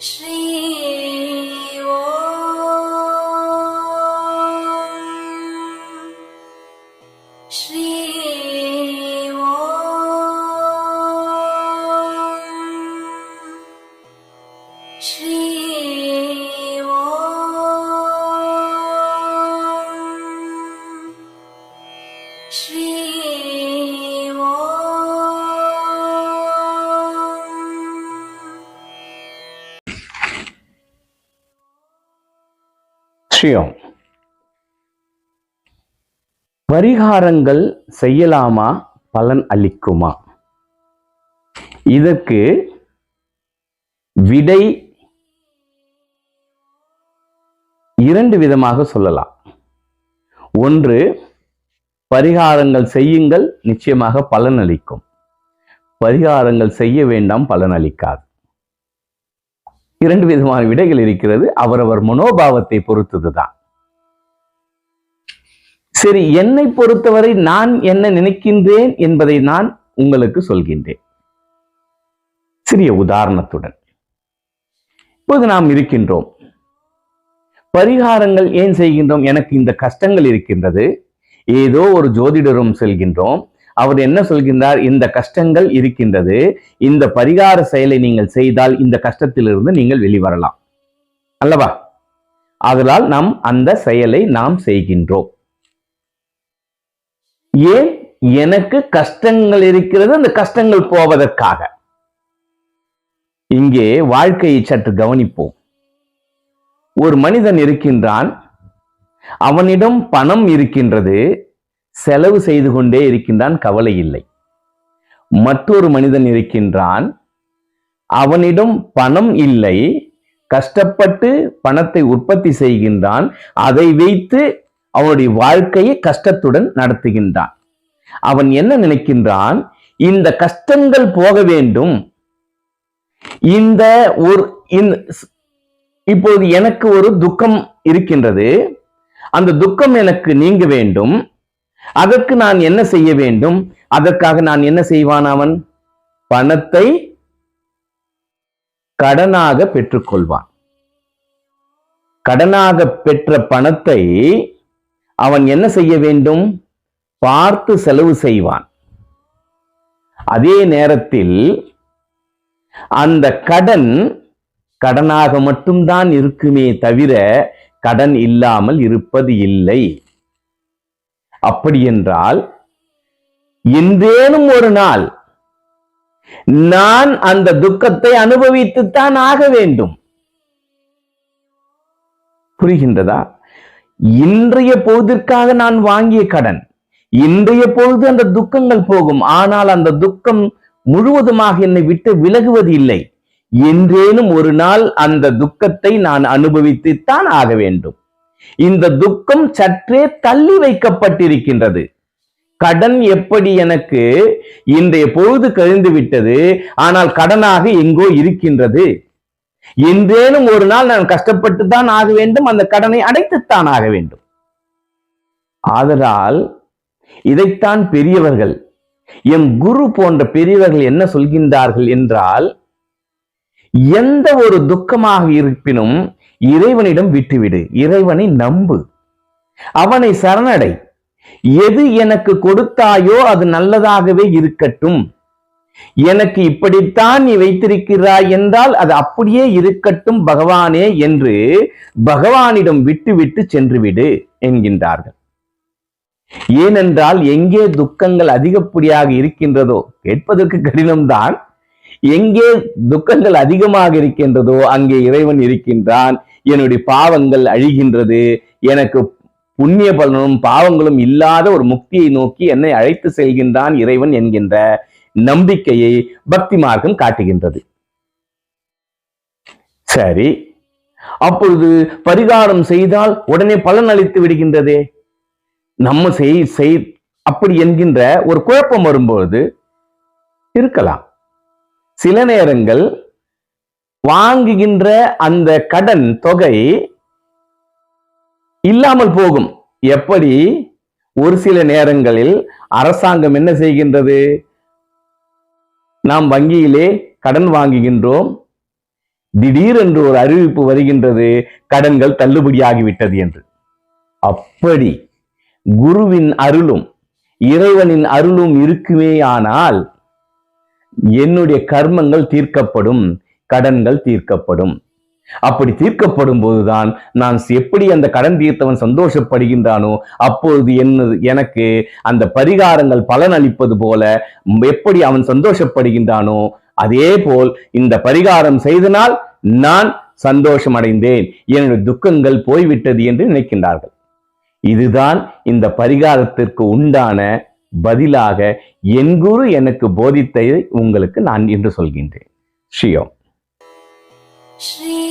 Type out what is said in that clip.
ஸ்ரீ ஸ்ரீ ஸ்ரீ ஸ்ரீ விஷயம். பரிகாரங்கள் செய்யலாமா, பலன் அளிக்குமா? இதற்கு விடை இரண்டு விதமாக சொல்லலாம். ஒன்று, பரிகாரங்கள் செய்யுங்கள், நிச்சயமாக பலன் அளிக்கும். பரிகாரங்கள் செய்ய வேண்டாம், பலன் அளிக்காது. இரண்டு விதமான விடைகள் இருக்கிறது. அவரவர் மனோபாவத்தை பொறுத்ததுதான். சரி, என்னை பொறுத்தவரை நான் என்ன நினைக்கின்றேன் என்பதை நான் உங்களுக்கு சொல்கின்றேன், சிறிய உதாரணத்துடன். இப்போது நாம் இருக்கின்றோம். பரிகாரங்கள் ஏன் செய்கின்றோம்? எனக்கு இந்த கஷ்டங்கள் இருக்கின்றது. ஏதோ ஒரு ஜோதிடரும் செல்கின்றோம். அவர் என்ன சொல்கின்றார்? இந்த கஷ்டங்கள் இருக்கின்றது, இந்த பரிகார செயலை நீங்கள் செய்தால் இந்த கஷ்டத்திலிருந்து நீங்கள் வெளிவரலாம் அல்லவா? ஆதலால் நாம் அந்த செயலை நாம் செய்கின்றோம். ஏன்? எனக்கு கஷ்டங்கள் இருக்கிறது, அந்த கஷ்டங்கள் போவதற்காக. இங்கே வாழ்க்கையை சற்று கவனிப்போம். ஒரு மனிதன் இருக்கின்றான், அவனிடம் பணம் இருக்கின்றது, செலவு செய்து கொண்டே இருக்கின்றான், கவலை இல்லை. மற்றொரு மனிதன் இருக்கின்றான், அவனிடம் பணம் இல்லை, கஷ்டப்பட்டு பணத்தை உற்பத்தி செய்கின்றான், அதை வைத்து அவனுடைய வாழ்க்கையை கஷ்டத்துடன் நடத்துகின்றான். அவன் என்ன நினைக்கின்றான்? இந்த கஷ்டங்கள் போக வேண்டும். இப்போது எனக்கு ஒரு துக்கம் இருக்கின்றது, அந்த துக்கம் எனக்கு நீங்க வேண்டும். அதற்கு நான் என்ன செய்ய வேண்டும்? அதற்காக நான் என்ன செய்வான்? அவன் பணத்தை கடனாக பெற்றுக்கொள்வான். கடனாக பெற்ற பணத்தை அவன் என்ன செய்ய வேண்டும்? பார்த்து செலவு செய்வான். அதே நேரத்தில் அந்த கடன் கடனாக மட்டும்தான் இருக்குமே தவிர கடன் இல்லாமல் இருப்பது இல்லை. அப்படி என்றால் என்றேனும் ஒரு நாள் நான் அந்த துக்கத்தை அனுபவித்துத்தான் ஆக வேண்டும். புரிகின்றதா? இன்றைய பொழுதிற்காக நான் வாங்கிய கடன், இன்றைய பொழுது அந்த துக்கங்கள் போகும். ஆனால் அந்த துக்கம் முழுவதுமாக என்னை விட்டு விலகுவது இல்லை. என்றேனும் ஒரு நாள் அந்த துக்கத்தை நான் அனுபவித்துத்தான் ஆக வேண்டும். இந்த துக்கம் சற்றே தள்ளி வைக்கப்பட்டிருக்கின்றது. கடன் எப்படி எனக்கு இன்றைய பொழுது கழிந்து விட்டது, ஆனால் கடனாக எங்கோ இருக்கின்றது. என்றேனும் ஒரு நாள் நான் கஷ்டப்பட்டு தான் ஆக வேண்டும், அந்த கடனை அடைத்துத்தான் ஆக வேண்டும். ஆதலால் இதைத்தான் பெரியவர்கள், எம் குரு போன்ற பெரியவர்கள் என்ன சொல்கின்றார்கள் என்றால், எந்த ஒரு துக்கமாக இருப்பினும் இறைவனிடம் விட்டுவிடு, இறைவனை நம்பு, அவனை சரணடை. எது எனக்கு கொடுத்தாயோ அது நல்லதாகவே இருக்கட்டும். எனக்கு இப்படித்தான் நீ வைத்திருக்கிறாய் என்றால் அது அப்படியே இருக்கட்டும் பகவானே என்று பகவானிடம் விட்டுவிட்டு சென்றுவிடு என்கின்றார்கள். ஏனென்றால் எங்கே துக்கங்கள் அதிகப்படியாக இருக்கின்றதோ, கேட்பதற்கு கடினம்தான், எங்கே துக்கங்கள் அதிகமாக இருக்கின்றதோ அங்கே இறைவன் இருக்கின்றான். என்னுடைய பாவங்கள் அழிகின்றது, எனக்கு புண்ணிய பலனும் பாவங்களும் இல்லாத ஒரு முக்தியை நோக்கி என்னை அழைத்து செல்கின்றான் இறைவன் என்கின்ற நம்பிக்கையை பக்தி மார்க்கம் காட்டுகின்றது. சரி, அப்பொழுது பரிகாரம் செய்தால் உடனே பலன் அளித்து விடுகின்றதே, நம்ம செய் அப்படி என்கின்ற ஒரு குழப்பம் வரும்போது இருக்கலாம். சில நேரங்கள் வாங்குகின்ற அந்த கடன் தொகை இல்லாமல் போகும். எப்படி? ஒரு சில நேரங்களில் அரசாங்கம் என்ன செய்கின்றது? நாம் வங்கியிலே கடன் வாங்குகின்றோம், திடீரென்று ஒரு அறிவிப்பு வருகின்றது, கடன்கள் தள்ளுபடியாகிவிட்டது என்று. அப்படி குருவின் அருளும் இறைவனின் அருளும் இருக்குமேயானால் என்னுடைய கர்மங்கள் தீர்க்கப்படும், கடன்கள் தீர்க்கப்படும். அப்படி தீர்க்கப்படும் போதுதான் நான் எப்படி அந்த கடன் தீர்த்தவன் சந்தோஷப்படுகின்றானோ அப்பொழுது எனக்கு அந்த பரிகாரங்கள் பலன் அளிப்பது போல எப்படி அவன் சந்தோஷப்படுகின்றானோ அதே போல் இந்த பரிகாரம் செய்தனால் நான் சந்தோஷம் அடைந்தேன், என்னுடைய துக்கங்கள் போய்விட்டது என்று நினைக்கின்றார்கள். இதுதான் இந்த பரிகாரத்திற்கு உண்டான பதிலாக என் குரு எனக்கு போதித்ததை உங்களுக்கு நான் இன்று சொல்கின்றேன். ஸ்ரீ ஓம். Shri